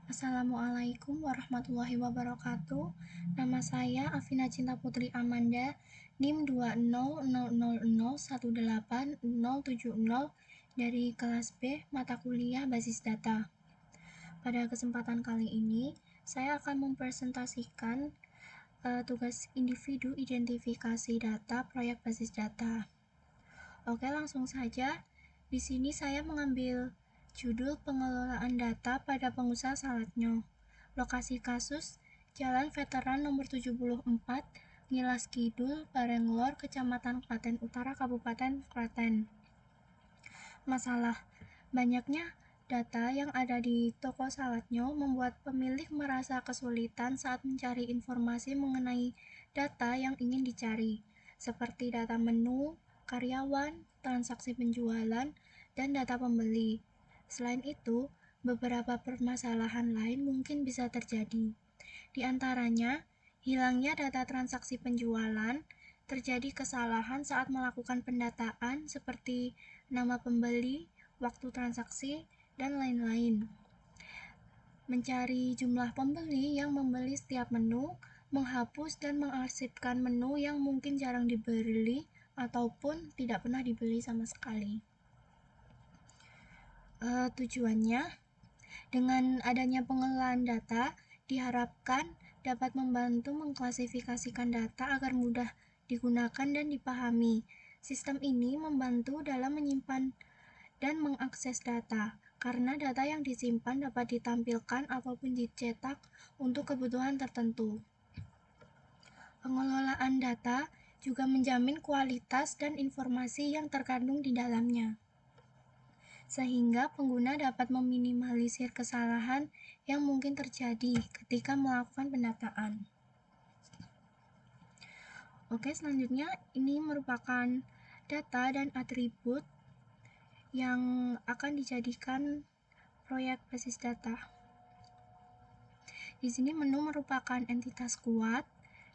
Assalamualaikum warahmatullahi wabarakatuh. Nama saya Afina Cinta Putri Amanda, NIM 20001870 dari kelas B mata kuliah Basis Data. Pada kesempatan kali ini, saya akan mempresentasikan tugas individu identifikasi data proyek basis data. Oke, langsung saja. Di sini saya mengambil judul pengelolaan data pada pengusaha Saladnyo. Lokasi kasus Jalan Veteran nomor 74, Ngilas Kidul, Barenglor, Kecamatan Klaten Utara, Kabupaten Klaten. Masalah banyaknya data yang ada di toko Saladnyo membuat pemilik merasa kesulitan saat mencari informasi mengenai data yang ingin dicari, seperti data menu, karyawan, transaksi penjualan, dan data pembeli. Selain itu, beberapa permasalahan lain mungkin bisa terjadi. Di antaranya, hilangnya data transaksi penjualan, terjadi kesalahan saat melakukan pendataan seperti nama pembeli, waktu transaksi, dan lain-lain. Mencari jumlah pembeli yang membeli setiap menu, menghapus dan mengarsipkan menu yang mungkin jarang dibeli ataupun tidak pernah dibeli sama sekali. Tujuannya, dengan adanya pengelolaan data, diharapkan dapat membantu mengklasifikasikan data agar mudah digunakan dan dipahami. Sistem ini membantu dalam menyimpan dan mengakses data, karena data yang disimpan dapat ditampilkan ataupun dicetak untuk kebutuhan tertentu. Pengelolaan data juga menjamin kualitas dan informasi yang terkandung di dalamnya, sehingga pengguna dapat meminimalisir kesalahan yang mungkin terjadi ketika melakukan pendataan. Oke, selanjutnya ini merupakan data dan atribut yang akan dijadikan proyek basis data. Di sini menu merupakan entitas kuat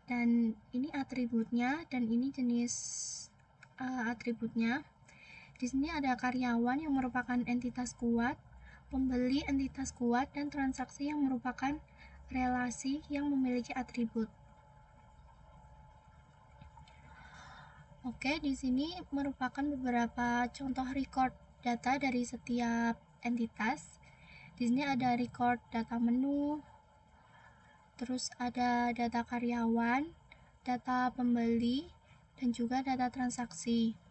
dan ini atributnya dan ini jenis atributnya. Di sini ada karyawan yang merupakan entitas kuat, pembeli entitas kuat, dan transaksi yang merupakan relasi yang memiliki atribut. Oke, di sini merupakan beberapa contoh record data dari setiap entitas. Di sini ada record data menu, terus ada data karyawan, data pembeli, dan juga data transaksi.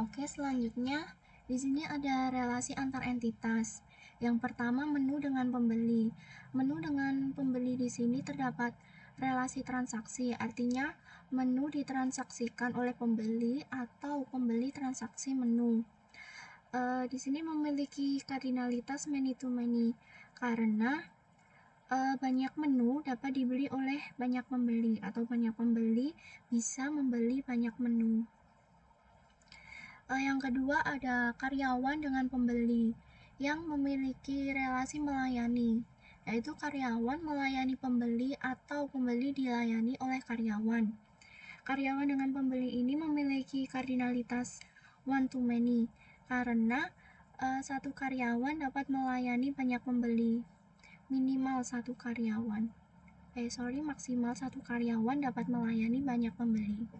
Oke, selanjutnya di sini ada relasi antar entitas. Yang pertama, menu dengan pembeli. Menu dengan pembeli di sini terdapat relasi transaksi, artinya menu ditransaksikan oleh pembeli atau pembeli transaksi menu. Di sini memiliki kardinalitas many to many karena banyak menu dapat dibeli oleh banyak pembeli atau banyak pembeli bisa membeli banyak menu. Yang kedua ada karyawan dengan pembeli yang memiliki relasi melayani, yaitu karyawan melayani pembeli atau pembeli dilayani oleh karyawan. Karyawan dengan pembeli ini memiliki kardinalitas one to many karena satu karyawan dapat melayani banyak pembeli. Maksimal satu karyawan dapat melayani banyak pembeli.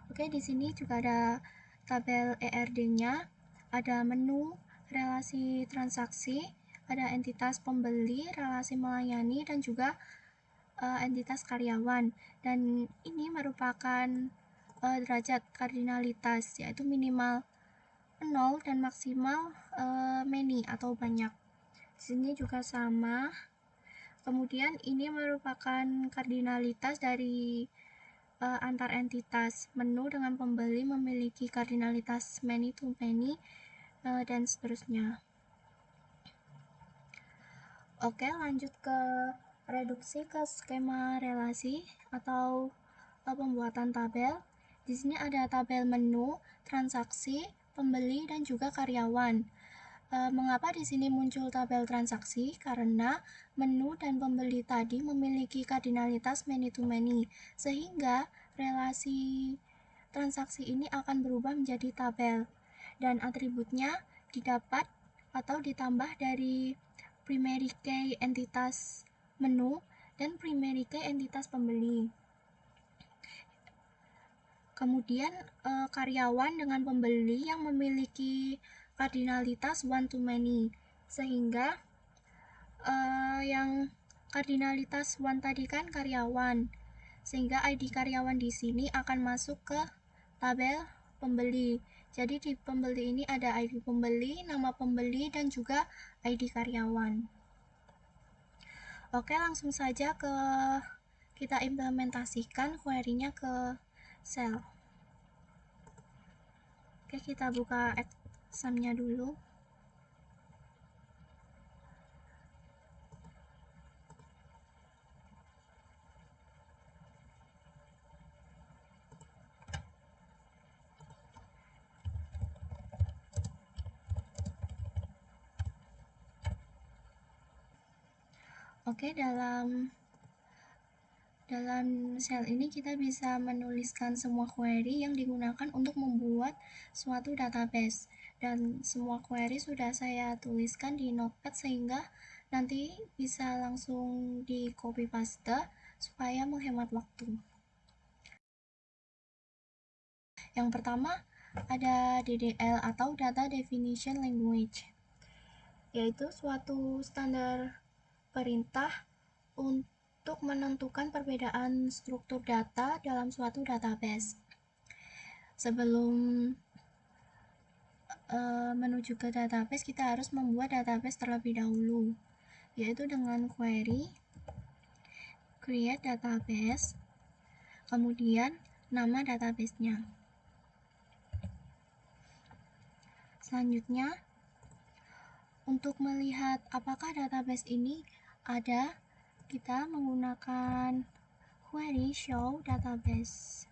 Oke, di sini juga ada tabel ERD-nya, ada menu, relasi transaksi, ada entitas pembeli, relasi melayani, dan juga entitas karyawan. Dan ini merupakan derajat kardinalitas, yaitu minimal 0 dan maksimal many atau banyak. Di sini juga sama. Kemudian ini merupakan kardinalitas dari antar entitas. Menu dengan pembeli memiliki kardinalitas many to many dan seterusnya. Oke, lanjut ke reduksi ke skema relasi atau pembuatan tabel. Di sini ada tabel menu, transaksi, pembeli, dan juga karyawan. Mengapa di sini muncul tabel transaksi? Karena menu dan pembeli tadi memiliki kardinalitas many to many, sehingga relasi transaksi ini akan berubah menjadi tabel, dan atributnya didapat atau ditambah dari primary key entitas menu dan primary key entitas pembeli. Kemudian karyawan dengan pembeli yang memiliki kardinalitas one to many, sehingga yang kardinalitas one tadi kan karyawan, sehingga ID karyawan di sini akan masuk ke tabel pembeli. Jadi di pembeli ini ada ID pembeli, nama pembeli, dan juga ID karyawan. Oke, langsung saja kita implementasikan query-nya ke sel. Oke, kita buka exam-nya dulu. Oke, dalam sel ini kita bisa menuliskan semua query yang digunakan untuk membuat suatu database, dan semua query sudah saya tuliskan di notepad sehingga nanti bisa langsung di copy paste supaya menghemat waktu. Yang pertama ada DDL atau Data Definition Language, yaitu suatu standar perintah untuk menentukan perbedaan struktur data dalam suatu database. Sebelum menuju ke database, kita harus membuat database terlebih dahulu, yaitu dengan query create database, kemudian nama databasenya. Selanjutnya, untuk melihat apakah database ini ada, kita menggunakan query show database.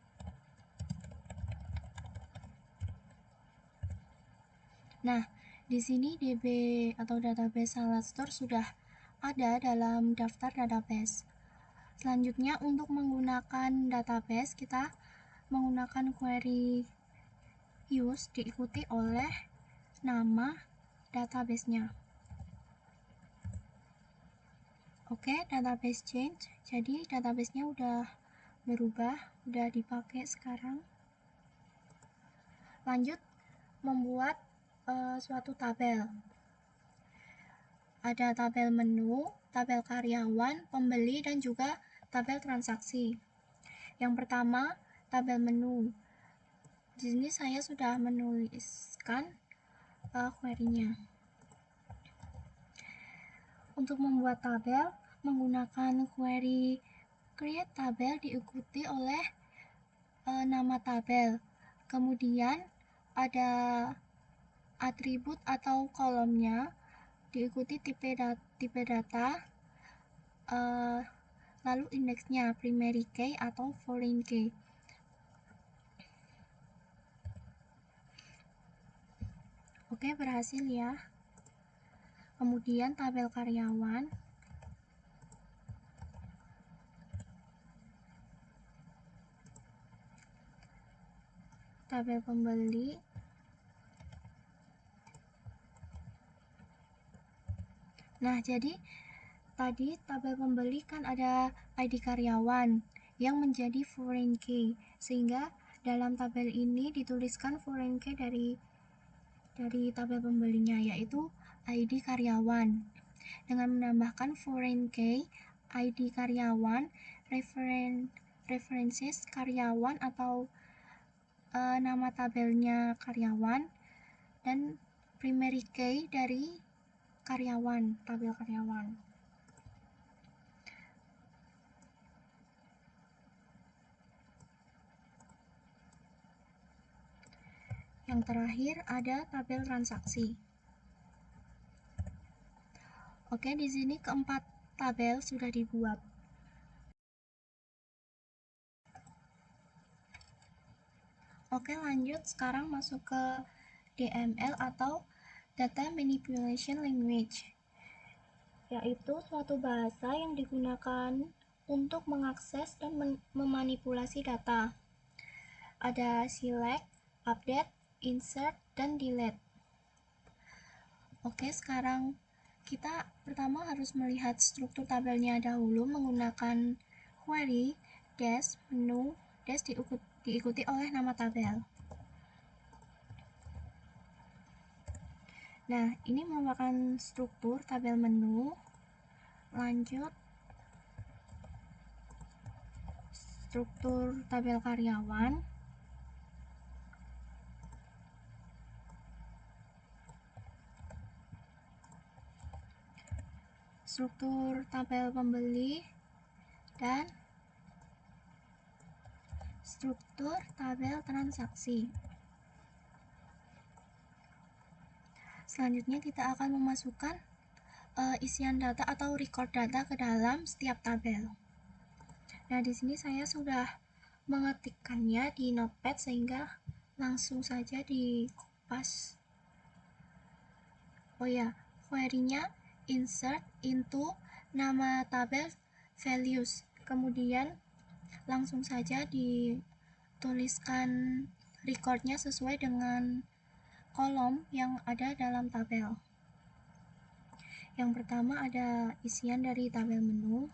Nah, di sini DB atau database salad store sudah ada dalam daftar database. Selanjutnya, untuk menggunakan database, kita menggunakan query use diikuti oleh nama databasenya. Oke, database change. Jadi databasenya udah berubah, udah dipakai sekarang. Lanjut membuat suatu tabel. Ada tabel menu, tabel karyawan, pembeli, dan juga tabel transaksi. Yang pertama, tabel menu. Di sini saya sudah menuliskan query-nya. Untuk membuat tabel, menggunakan query create tabel diikuti oleh nama tabel. Kemudian ada atribut atau kolomnya, diikuti tipe data, lalu indeksnya primary key atau foreign key. Oke, berhasil ya. Kemudian tabel karyawan, tabel pembeli, nah jadi tadi tabel pembeli kan ada ID karyawan yang menjadi foreign key, sehingga dalam tabel ini dituliskan foreign key dari tabel pembelinya, yaitu ID karyawan. Dengan menambahkan foreign key, ID karyawan, references karyawan atau nama tabelnya karyawan, dan primary key dari karyawan, tabel karyawan. Yang terakhir ada tabel transaksi. Oke, di sini keempat tabel sudah dibuat. Oke, lanjut sekarang masuk ke DML atau Data Manipulation Language, yaitu suatu bahasa yang digunakan untuk mengakses dan memanipulasi data. Ada select, update, insert, dan delete. Oke, sekarang kita pertama harus melihat struktur tabelnya dahulu menggunakan query dash menu dash diikuti oleh nama tabel. Nah, ini merupakan struktur tabel menu. Lanjut, struktur tabel karyawan. Struktur tabel pembeli dan struktur tabel transaksi. Selanjutnya kita akan memasukkan isian data atau record data ke dalam setiap tabel. Nah, di sini saya sudah mengetikkannya di notepad sehingga langsung saja dikopas. Oh ya, query-nya insert into nama tabel values. Kemudian langsung saja dituliskan recordnya sesuai dengan kolom yang ada dalam tabel. Yang pertama ada isian dari tabel menu.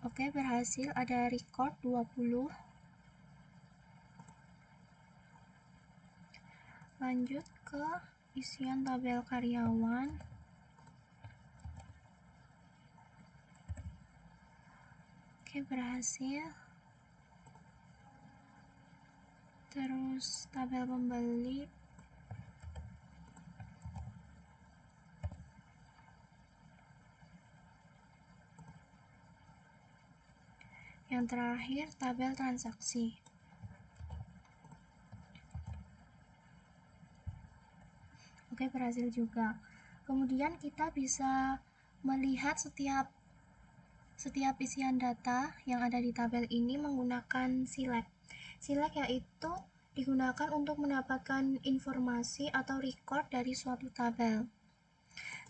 Oke, berhasil, ada record 20. Lanjut ke isian tabel karyawan. Oke, berhasil. Terus tabel pembeli. Yang terakhir tabel transaksi. Oke, berhasil juga. Kemudian kita bisa melihat setiap isian data yang ada di tabel ini menggunakan select. Select yaitu digunakan untuk mendapatkan informasi atau record dari suatu tabel.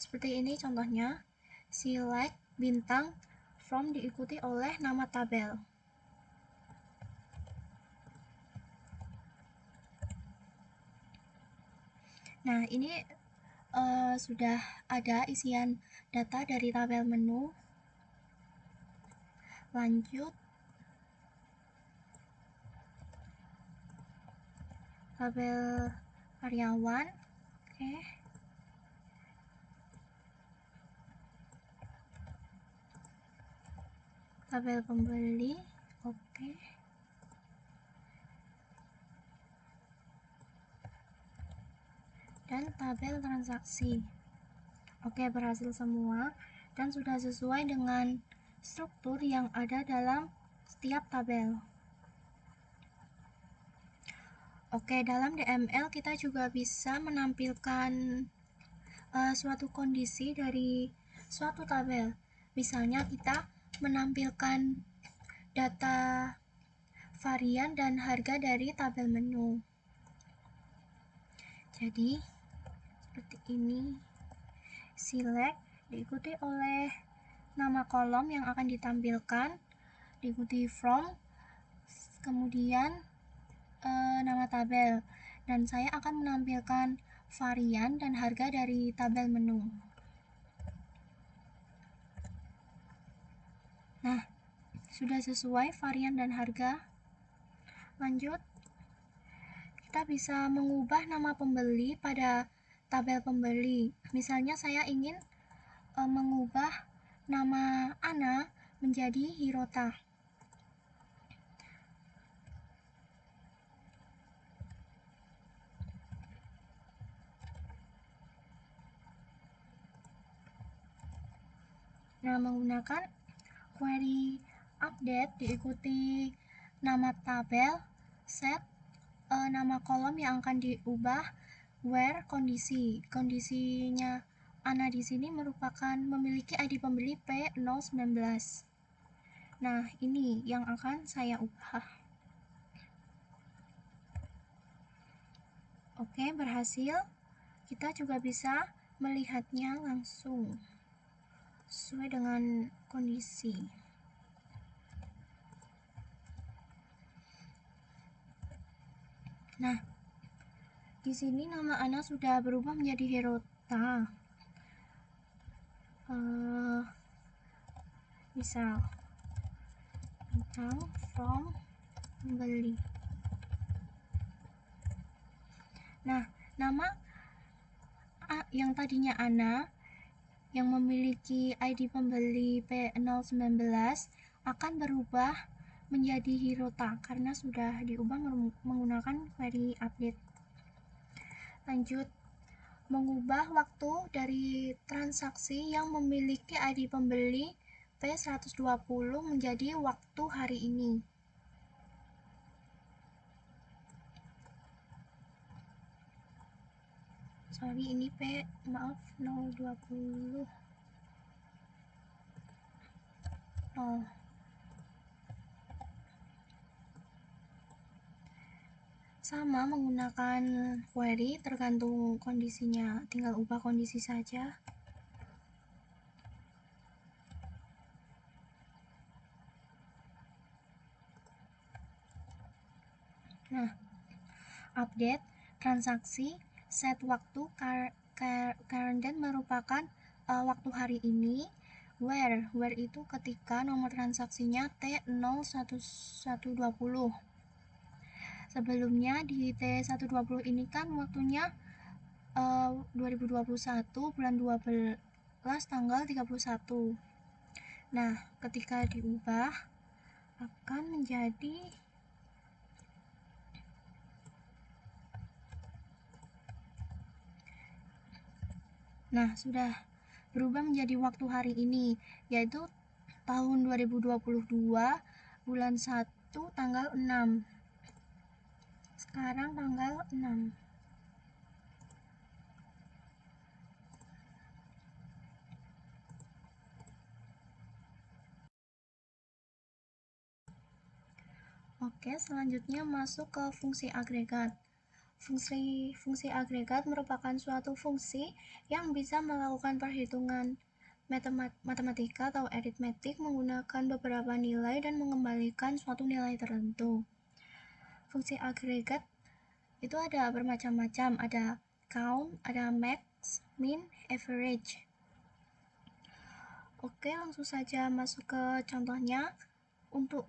Seperti ini contohnya, select bintang from diikuti oleh nama tabel. Nah, ini sudah ada isian data dari tabel menu. Lanjut, tabel karyawan. Oke. Tabel pembeli. Oke. Dan tabel transaksi. Oke, berhasil semua dan sudah sesuai dengan struktur yang ada dalam setiap tabel. Oke, dalam DML kita juga bisa menampilkan suatu kondisi dari suatu tabel. Misalnya kita menampilkan data varian dan harga dari tabel menu. Jadi seperti ini, select diikuti oleh nama kolom yang akan ditampilkan, diikuti from, kemudian nama tabel, dan saya akan menampilkan varian dan harga dari tabel menu. Nah, sudah sesuai varian dan harga. Lanjut, kita bisa mengubah nama pembeli pada tabel pembeli. Misalnya saya ingin mengubah nama Ana menjadi Hirota. Nah, menggunakan query update diikuti nama tabel, set nama kolom yang akan diubah, where kondisinya Ana di sini merupakan memiliki ID pembeli P019. Nah, ini yang akan saya ubah. Oke, berhasil. Kita juga bisa melihatnya langsung sesuai dengan kondisi. Nah, di sini nama Ana sudah berubah menjadi Herota. Misal tentang from pembeli. Nah, nama yang tadinya Ana yang memiliki ID pembeli P019 akan berubah menjadi Hirota karena sudah diubah menggunakan query update. Lanjut, mengubah waktu dari transaksi yang memiliki ID pembeli P120 menjadi waktu hari ini. Sorry, ini maaf 020. Sama menggunakan query tergantung kondisinya, tinggal ubah kondisi saja. Nah, update transaksi set waktu current date merupakan waktu hari ini. Where itu ketika nomor transaksinya T01120. Sebelumnya di T120 ini kan waktunya 2021 bulan 12 tanggal 31. Nah, ketika diubah akan menjadi sudah berubah menjadi waktu hari ini, yaitu tahun 2022 bulan 1 tanggal 6. Sekarang tanggal 6. Oke, selanjutnya masuk ke fungsi agregat. Fungsi agregat merupakan suatu fungsi yang bisa melakukan perhitungan matematika atau aritmetik menggunakan beberapa nilai dan mengembalikan suatu nilai tertentu. Fungsi agregat itu ada bermacam-macam, ada count, ada max, min, average. Oke, langsung saja masuk ke contohnya. Untuk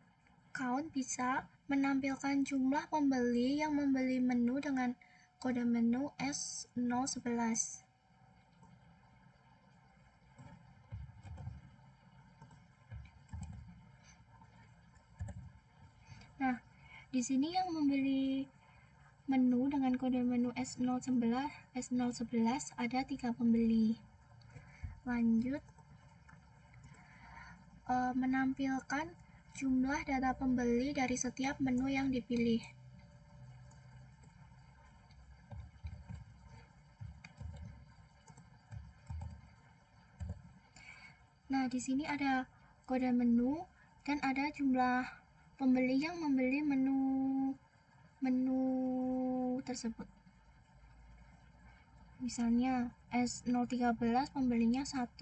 count bisa menampilkan jumlah pembeli yang membeli menu dengan kode menu S011. Nah, di sini yang membeli menu dengan kode menu S011 ada 3 pembeli. Lanjut, menampilkan jumlah data pembeli dari setiap menu yang dipilih. Nah, di sini ada kode menu dan ada jumlah pembeli yang membeli menu tersebut. Misalnya S013 pembelinya 1,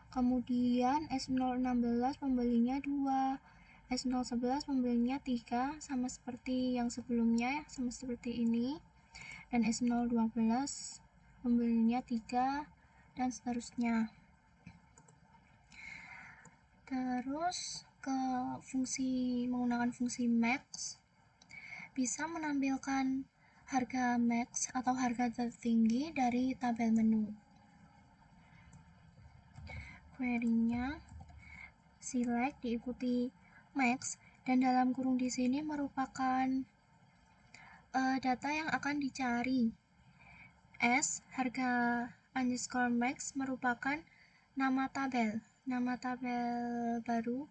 kemudian S016 pembelinya 2, S011 pembelinya 3, sama seperti yang sebelumnya, sama seperti ini, dan S012 pembelinya 3, dan seterusnya. Terus ke menggunakan fungsi max bisa menampilkan harga max atau harga tertinggi dari tabel menu. Query-nya select diikuti max dan dalam kurung di sini merupakan data yang akan dicari. S harga underscore max merupakan nama tabel baru,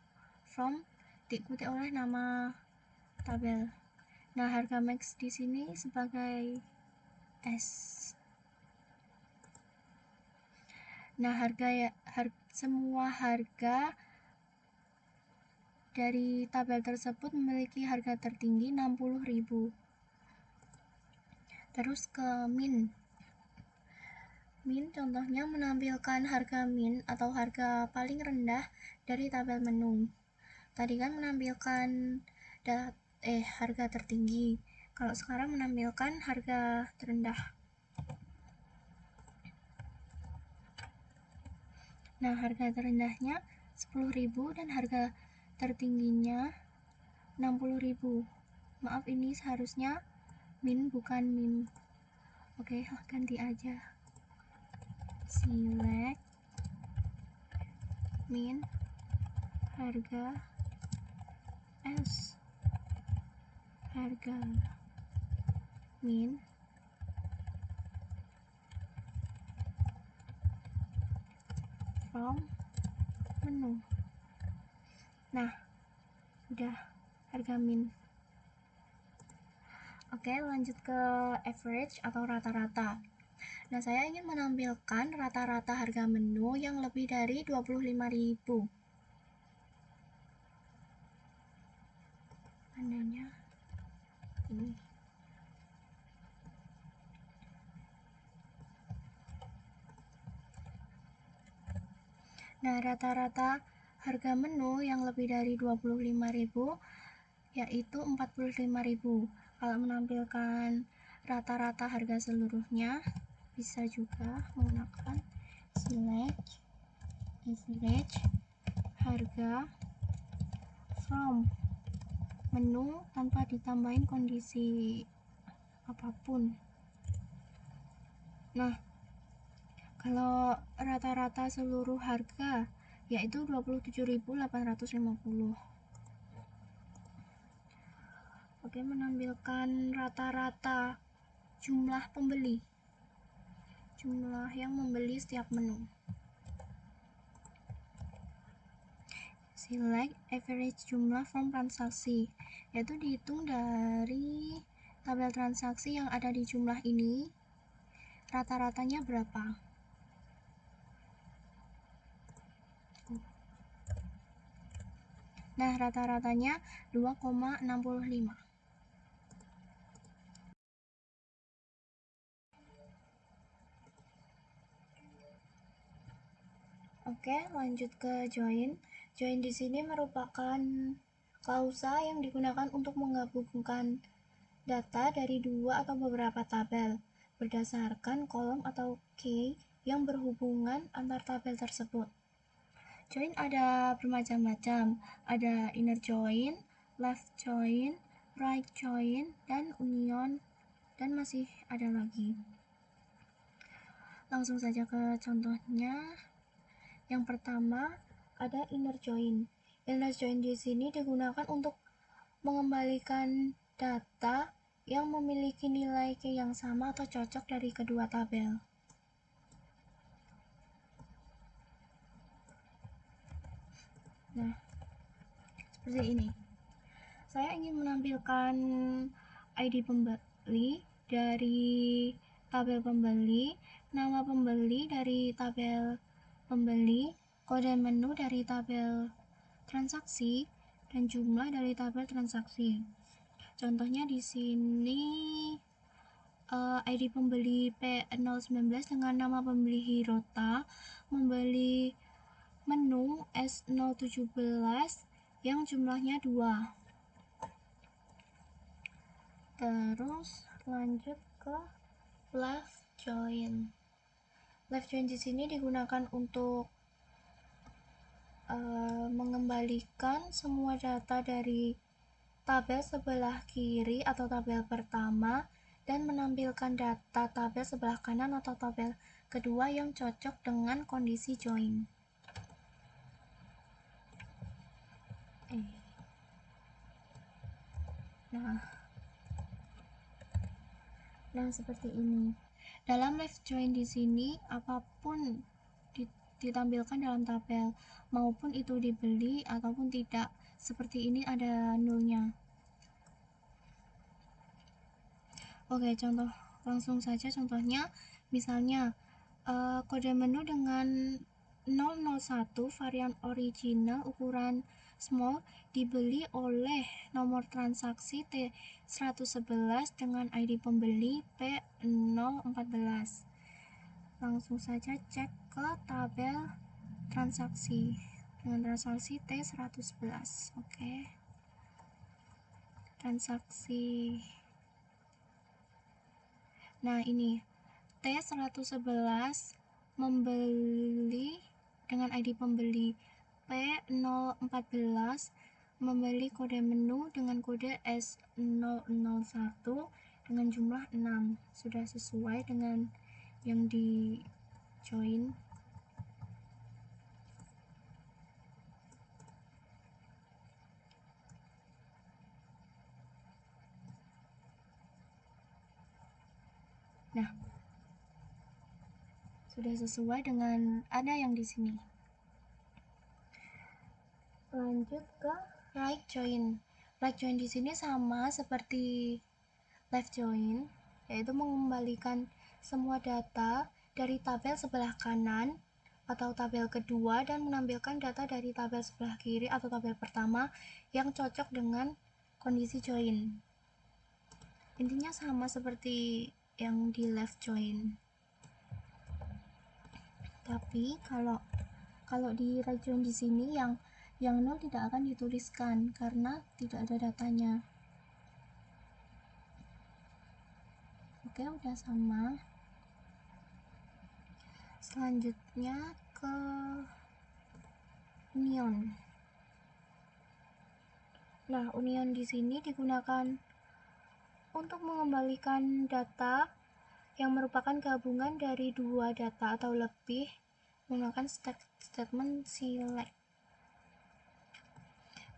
from diikuti oleh nama tabel. Nah, harga max di sini sebagai S. Nah, semua harga dari tabel tersebut memiliki harga tertinggi 60.000. Terus ke min. Min contohnya menampilkan harga min atau harga paling rendah dari tabel menu. Tadi kan menampilkan harga tertinggi. Kalau sekarang menampilkan harga terendah. Nah, harga terendahnya 10.000 dan harga tertingginya 60.000. Maaf, ini seharusnya min bukan min. Oke, ganti aja. Select min harga harga min from menu. Nah, udah harga min. Oke, lanjut ke average atau rata-rata. Nah, saya ingin menampilkan rata-rata harga menu yang lebih dari 25.000. Tandanya ini. Nah, rata-rata harga menu yang lebih dari 25.000 yaitu 45.000. Kalau menampilkan rata-rata harga seluruhnya, bisa juga menggunakan select average harga from menu tanpa ditambahin kondisi apapun. Nah, kalau rata-rata seluruh harga yaitu 27.850. Oke, menampilkan rata-rata jumlah pembeli, jumlah yang membeli setiap menu. Select average jumlah from transaksi, yaitu dihitung dari tabel transaksi yang ada di jumlah ini, rata-ratanya berapa. Nah, rata-ratanya 2,65. Oke, lanjut ke join. Join di sini merupakan klausa yang digunakan untuk menggabungkan data dari dua atau beberapa tabel berdasarkan kolom atau key yang berhubungan antar tabel tersebut. Join ada bermacam-macam, ada inner join, left join, right join, dan union, dan masih ada lagi. Langsung saja ke contohnya. Yang pertama ada inner join. Inner join di sini digunakan untuk mengembalikan data yang memiliki nilai key yang sama atau cocok dari kedua tabel. Nah, seperti ini. Saya ingin menampilkan ID pembeli dari tabel pembeli, nama pembeli dari tabel pembeli, kode menu dari tabel transaksi, dan jumlah dari tabel transaksi. Contohnya di sini ID pembeli P019 dengan nama pembeli Hirota membeli menu S017 yang jumlahnya 2. Terus lanjut ke left join. Left join di sini digunakan untuk mengembalikan semua data dari tabel sebelah kiri atau tabel pertama dan menampilkan data tabel sebelah kanan atau tabel kedua yang cocok dengan kondisi join. Nah, seperti ini. Dalam left join di sini, apapun ditampilkan dalam tabel, maupun itu dibeli ataupun tidak. Seperti ini ada nulnya. Oke, contoh langsung saja contohnya. Misalnya kode menu dengan 001 varian original ukuran small dibeli oleh nomor transaksi T111 dengan ID pembeli P014. Langsung saja cek ke tabel transaksi dengan transaksi T111. Oke. Transaksi Nah, ini T111 membeli dengan ID pembeli P014 membeli kode menu dengan kode S001 dengan jumlah 6. Sudah sesuai dengan yang di join. Nah, sudah sesuai dengan ada yang di sini. Lanjut ke right join. Right join di sini sama seperti left join, yaitu mengembalikan semua data dari tabel sebelah kanan atau tabel kedua dan menampilkan data dari tabel sebelah kiri atau tabel pertama yang cocok dengan kondisi join. Intinya sama seperti yang di left join. Tapi kalau di right join di sini yang nol tidak akan dituliskan karena tidak ada datanya. Oke, udah sama. Selanjutnya ke union. Nah, union di sini digunakan untuk mengembalikan data yang merupakan gabungan dari dua data atau lebih menggunakan statement select.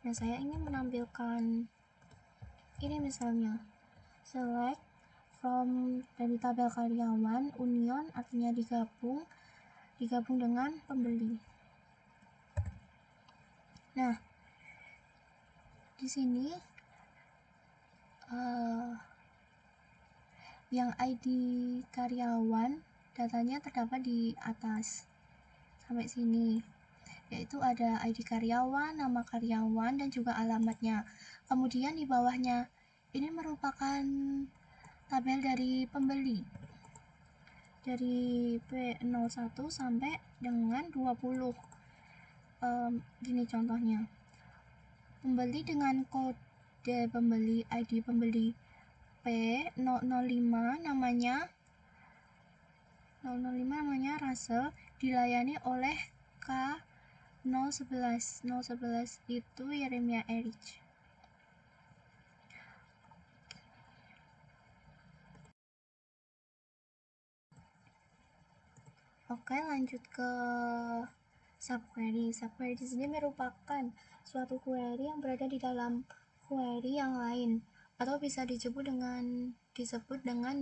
Nah, saya ingin menampilkan ini misalnya select from dari tabel karyawan, union artinya digabung dengan pembeli. Nah, di sini yang ID karyawan datanya terdapat di atas sampai sini, yaitu ada ID karyawan, nama karyawan, dan juga alamatnya. Kemudian di bawahnya ini merupakan tabel dari pembeli dari P01 sampai dengan 20. Gini contohnya, pembeli dengan kode pembeli ID pembeli P005 namanya Russell, dilayani oleh K011. 011 itu Yeremia Erich. Oke, lanjut ke subquery. Subquery di sini merupakan suatu query yang berada di dalam query yang lain atau bisa disebut dengan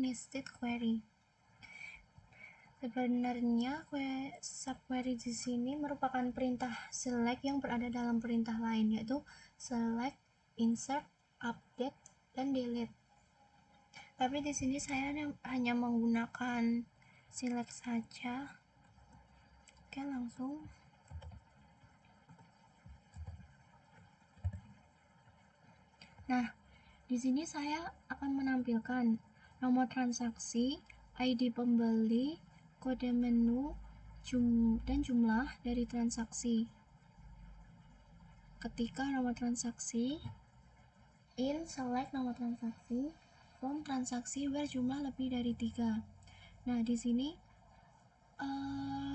nested query. Sebenarnya subquery di sini merupakan perintah select yang berada dalam perintah lain, yaitu select, insert, update, dan delete. Tapi di sini saya hanya menggunakan select saja. Oke, langsung. Nah, di sini saya akan menampilkan nomor transaksi, ID pembeli, kode menu, dan jumlah dari transaksi. Ketika nomor transaksi, in select nomor transaksi, from transaksi where jumlah lebih dari 3. Nah, di sini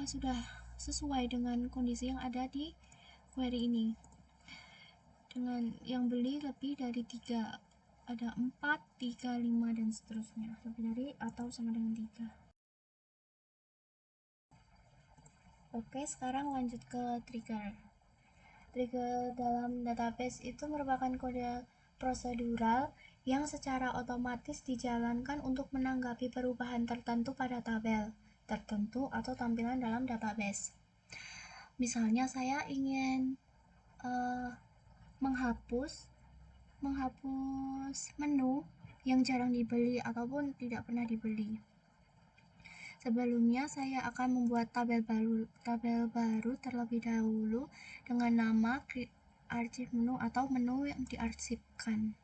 sudah sesuai dengan kondisi yang ada di query ini. Dengan yang beli lebih dari 3, ada 4, 3, 5, dan seterusnya, lebih dari atau sama dengan 3. Oke, sekarang lanjut ke trigger. Trigger dalam database itu merupakan kode prosedural yang secara otomatis dijalankan untuk menanggapi perubahan tertentu pada tabel tertentu atau tampilan dalam database. Misalnya saya ingin menghapus menu yang jarang dibeli ataupun tidak pernah dibeli. Sebelumnya saya akan membuat tabel baru terlebih dahulu dengan nama arsip menu atau menu yang diarsipkan.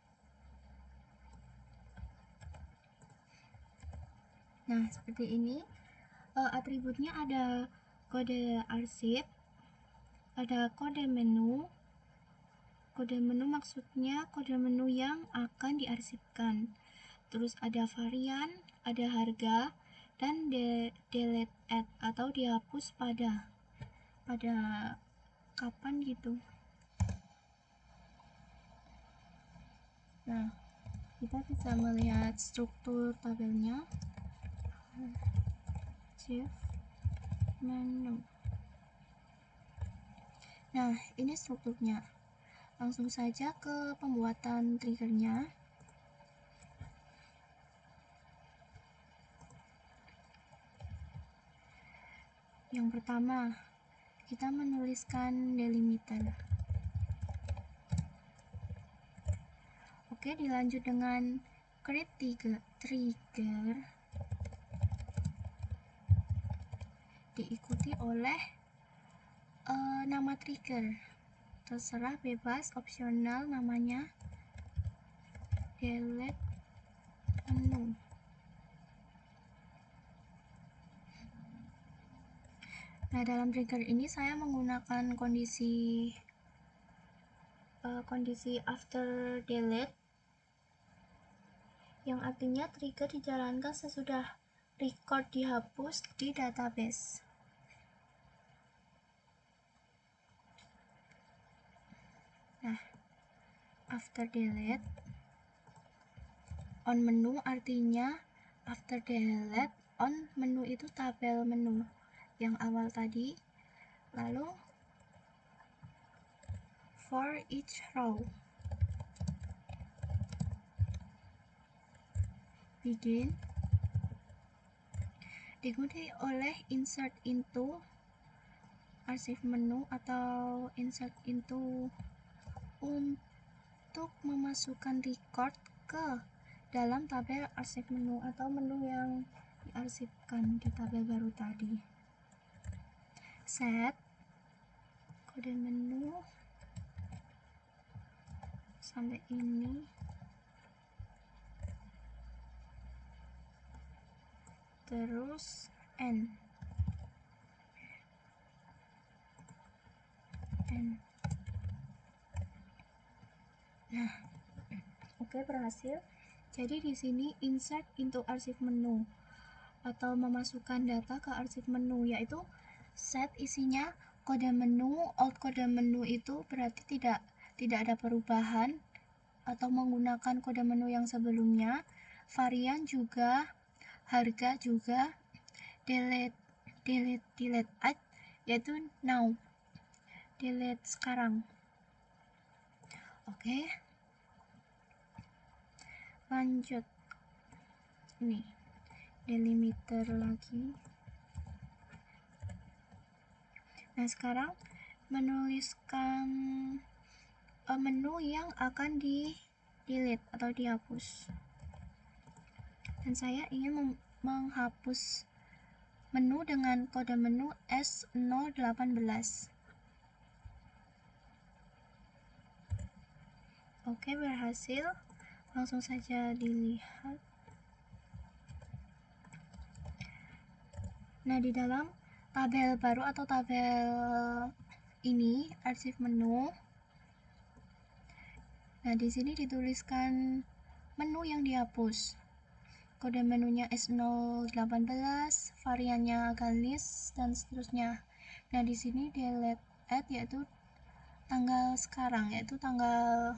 Nah, seperti ini. Atributnya ada kode arsip, ada kode menu. Kode menu maksudnya kode menu yang akan diarsipkan. terus ada varian, ada harga, dan delete at atau dihapus pada kapan gitu. Nah, kita bisa melihat struktur tabelnya. Archive menu. Nah, ini strukturnya. Langsung saja ke pembuatan triggernya. Yang pertama, kita menuliskan delimiter. Oke, dilanjut dengan create trigger, diikuti oleh nama trigger. Terserah, bebas, opsional namanya. Delete menu. Nah, dalam trigger ini saya menggunakan kondisi after delete, yang artinya trigger dijalankan sesudah record dihapus di database. Nah, after delete on menu artinya after delete on menu itu tabel menu yang awal tadi, lalu for each row begin, diikuti oleh insert into arsip menu atau insert into untuk memasukkan record ke dalam tabel arsip menu atau menu yang diarsipkan di tabel baru tadi. Set kode menu sampai ini, terus N. Nah, oke, berhasil. Jadi di sini insert into arsip menu atau memasukkan data ke arsip menu, yaitu set isinya kode menu, alt kode menu itu berarti tidak ada perubahan atau menggunakan kode menu yang sebelumnya, varian juga, harga juga, delete at yaitu now, delete sekarang. Oke, lanjut. Ini delimiter lagi. Nah, sekarang menuliskan menu yang akan di delete atau dihapus. Dan saya ingin menghapus menu dengan kode menu S018. Oke, berhasil. Langsung saja dilihat. Nah, di dalam tabel baru atau tabel ini arsip menu. Nah, di sini dituliskan menu yang dihapus. Kode menunya S018, variannya Galis dan seterusnya. Nah, di sini delete at yaitu tanggal sekarang, yaitu tanggal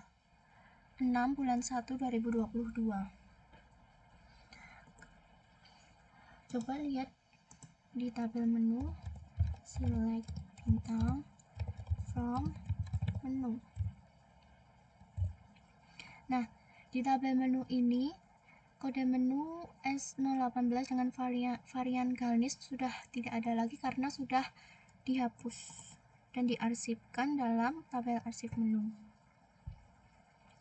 6 bulan 1 2022. Coba lihat di tabel menu, select bintang from menu. Nah, di tabel menu ini kode menu S018 dengan varian Galis sudah tidak ada lagi karena sudah dihapus dan diarsipkan dalam tabel arsip menu.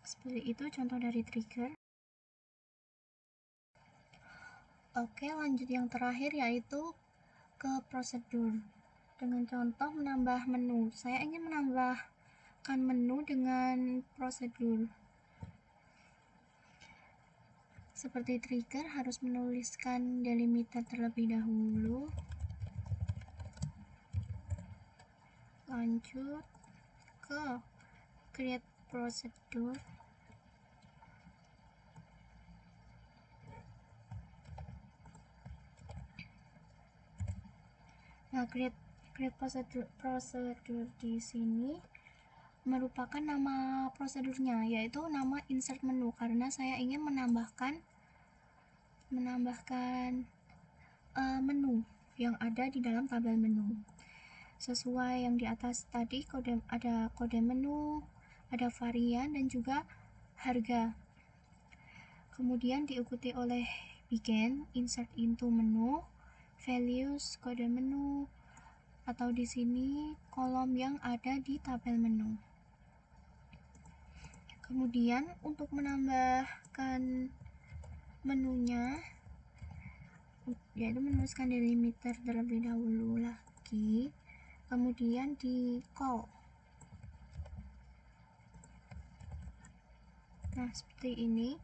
Seperti itu contoh dari trigger. Oke, lanjut yang terakhir yaitu ke prosedur. Dengan contoh menambah menu. Saya ingin menambahkan menu dengan prosedur. Seperti trigger harus menuliskan delimiter terlebih dahulu. Lanjut ke create procedure. Nah, create procedure di sini merupakan nama prosedurnya, yaitu nama insert menu, karena saya ingin menambahkan menu yang ada di dalam tabel menu. Sesuai yang di atas tadi, ada kode menu, ada varian, dan juga harga. Kemudian diikuti oleh begin, insert into menu, values, kode menu, atau di sini kolom yang ada di tabel menu. Kemudian untuk menambahkan menunya, yaitu menuliskan delimiter terlebih dahulu lagi, kemudian di call. Nah, seperti ini,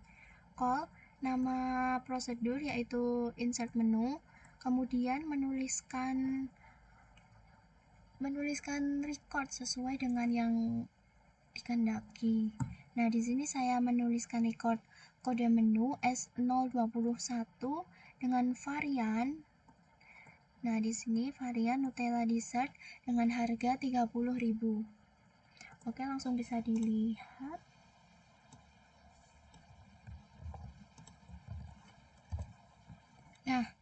call nama prosedur yaitu insert menu, kemudian menuliskan record sesuai dengan yang dikehendaki. Nah, di sini saya menuliskan record kode menu S021 dengan varian. Nah, di sini varian Nutella dessert dengan harga 30.000. Oke, langsung bisa dilihat. Nah,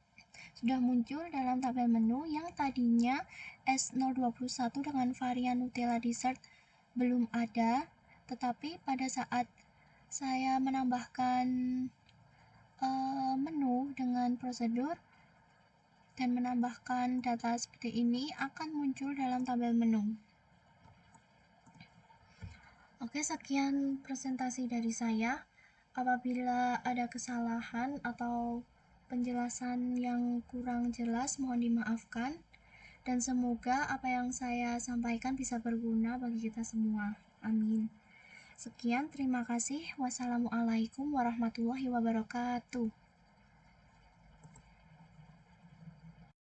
sudah muncul dalam tabel menu yang tadinya S021 dengan varian Nutella dessert belum ada, tetapi pada saat saya menambahkan menu dengan prosedur dan menambahkan data seperti ini akan muncul dalam tabel menu. Oke, sekian presentasi dari saya. Apabila ada kesalahan atau penjelasan yang kurang jelas, mohon dimaafkan. Dan semoga apa yang saya sampaikan bisa berguna bagi kita semua. Amin. Sekian, terima kasih. Wassalamualaikum warahmatullahi wabarakatuh.